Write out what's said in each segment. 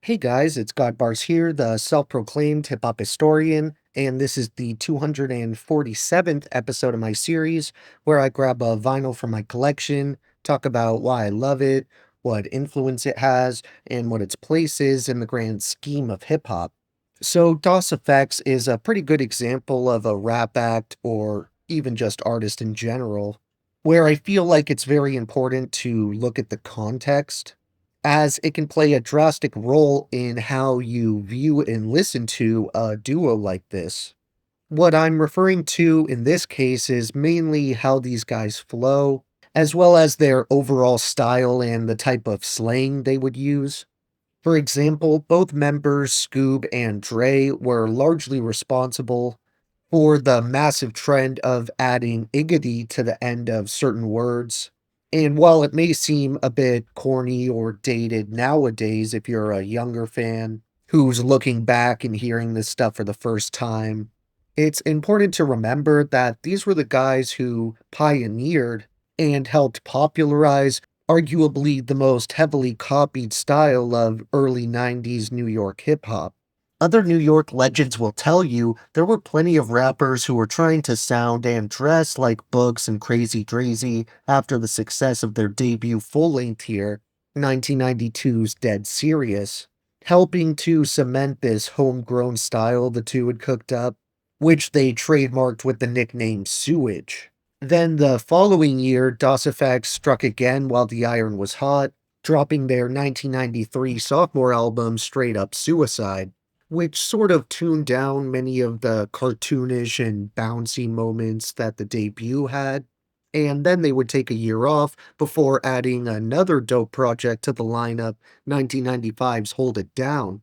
Hey guys, it's Godbars here, the self-proclaimed hip-hop historian, and this is the 247th episode of my series where I grab a vinyl from my collection, talk about why I love it, what influence it has, and what its place is in the grand scheme of hip-hop. So DOS Effects is a pretty good example of a rap act or even just artist in general, where I feel like it's very important to look at the context as it can play a drastic role in how you view and listen to a duo like this. What I'm referring to in this case is mainly how these guys flow, as well as their overall style and the type of slang they would use. For example, both members, Scoob and Dre, were largely responsible for the massive trend of adding "iggity" to the end of certain words. And while it may seem a bit corny or dated nowadays if you're a younger fan who's looking back and hearing this stuff for the first time, it's important to remember that these were the guys who pioneered and helped popularize arguably the most heavily copied style of early 90s New York hip hop. Other New York legends will tell you there were plenty of rappers who were trying to sound and dress like Books and Crazy Drazy after the success of their debut full-length here, 1992's Dead Serious, helping to cement this homegrown style the two had cooked up, which they trademarked with the nickname Sewage. Then the following year, DOS Effects struck again while the iron was hot, dropping their 1993 sophomore album Straight Up Suicide, which sort of tuned down many of the cartoonish and bouncy moments that the debut had. And then they would take a year off before adding another dope project to the lineup, 1995's Hold It Down,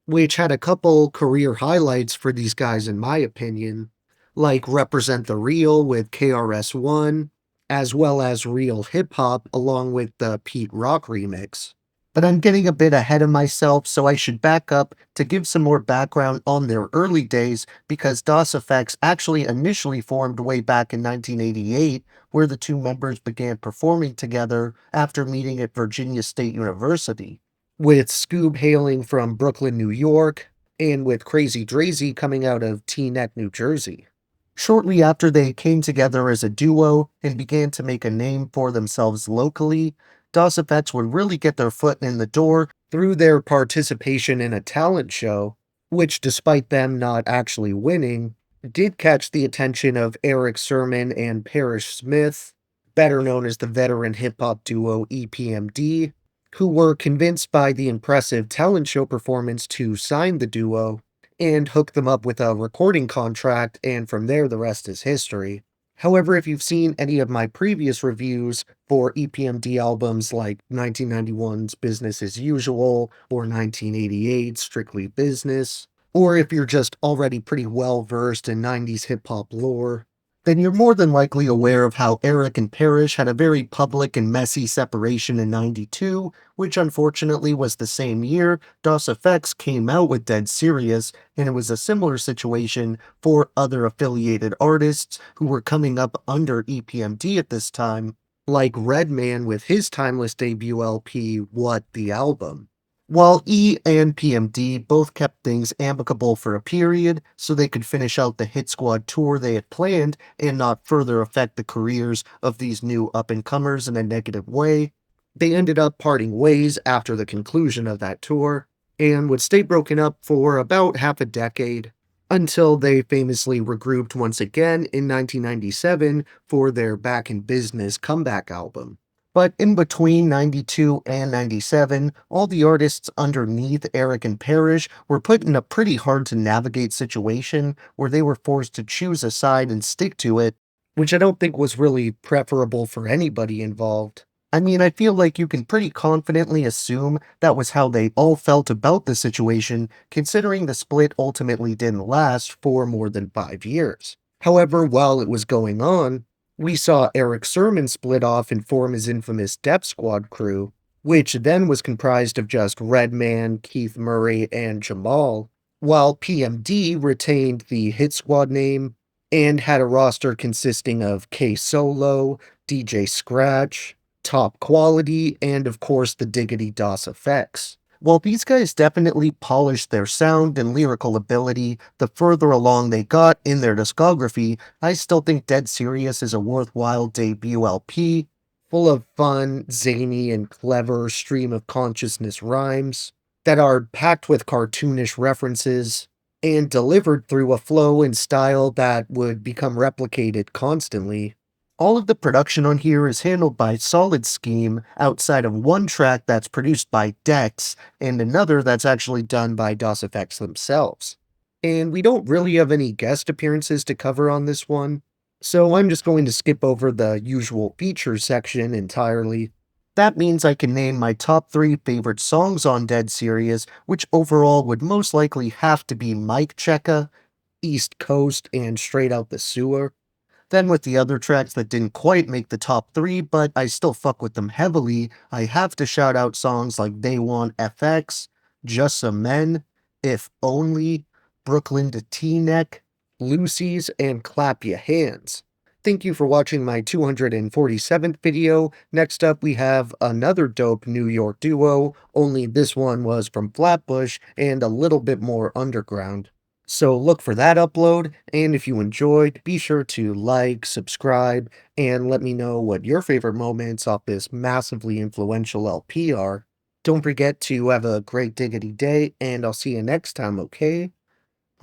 which had a couple career highlights for these guys in my opinion, like Represent the Real with KRS-One, as well as Real Hip Hop along with the Pete Rock remix. But I'm getting a bit ahead of myself, so I should back up to give some more background on their early days because DOS Effects actually initially formed way back in 1988, where the two members began performing together after meeting at Virginia State University, with Scoob hailing from Brooklyn, New York, and with Crazy Drazy coming out of Teaneck, New Jersey. Shortly after they came together as a duo and began to make a name for themselves locally, DOS Effects would really get their foot in the door through their participation in a talent show, which, despite them not actually winning, did catch the attention of Eric Sermon and Parrish Smith, better known as the veteran hip hop duo EPMD, who were convinced by the impressive talent show performance to sign the duo and hook them up with a recording contract, and from there the rest is history. However, if you've seen any of my previous reviews for EPMD albums like 1991's Business as Usual or 1988's Strictly Business, or if you're just already pretty well versed in 90s hip hop lore, then you're more than likely aware of how Eric and Parrish had a very public and messy separation in 92, which unfortunately was the same year DOS Effects came out with Dead Serious, and it was a similar situation for other affiliated artists who were coming up under EPMD at this time, like Redman with his timeless debut LP, What the Album. While E and PMD both kept things amicable for a period so they could finish out the Hit Squad tour they had planned and not further affect the careers of these new up-and-comers in a negative way, they ended up parting ways after the conclusion of that tour and would stay broken up for about half a decade until they famously regrouped once again in 1997 for their Back in Business comeback album. But in between 92 and 97, all the artists underneath Eric and Parrish were put in a pretty hard to navigate situation where they were forced to choose a side and stick to it, which I don't think was really preferable for anybody involved. I mean, I feel like you can pretty confidently assume that was how they all felt about the situation, considering the split ultimately didn't last for more than 5 years. However, while it was going on, we saw Eric Sermon split off and form his infamous Dep Squad crew, which then was comprised of just Redman, Keith Murray, and Jamal, while PMD retained the Hit Squad name and had a roster consisting of K Solo, DJ Scratch, Top Quality, and of course the Diggity DOS Effects. While these guys definitely polished their sound and lyrical ability the further along they got in their discography, I still think Dead Serious is a worthwhile debut LP, full of fun, zany, and clever stream of consciousness rhymes that are packed with cartoonish references and delivered through a flow and style that would become replicated constantly. All of the production on here is handled by Solid Scheme outside of one track that's produced by Dex and another that's actually done by DOS Effects themselves. And we don't really have any guest appearances to cover on this one, so I'm just going to skip over the usual features section entirely. That means I can name my top 3 favorite songs on Dead Serious, which overall would most likely have to be Mike Checka, East Coast, and Straight Out the Sewer. Then with the other tracks that didn't quite make the top 3, but I still fuck with them heavily, I have to shout out songs like They Want FX, Just Some Men, If Only, Brooklyn to T-Neck, Lucy's, and Clap Ya Hands. Thank you for watching my 247th video. Next up we have another dope New York duo, only this one was from Flatbush and a little bit more underground. So look for that upload, and if you enjoyed, be sure to like, subscribe, and let me know what your favorite moments off this massively influential LP are. Don't forget to have a great diggity day, and I'll see you next time, okay?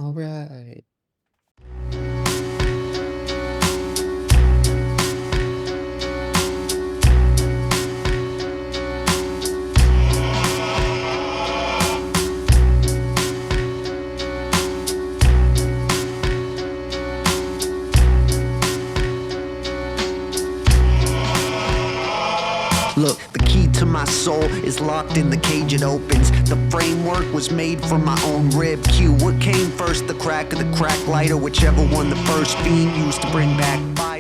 Alright. Look, the key to my soul is locked in the cage it opens. The framework was made from my own rib cue. What came first, the crack or the crack lighter? Whichever one the first fiend used to bring back fire.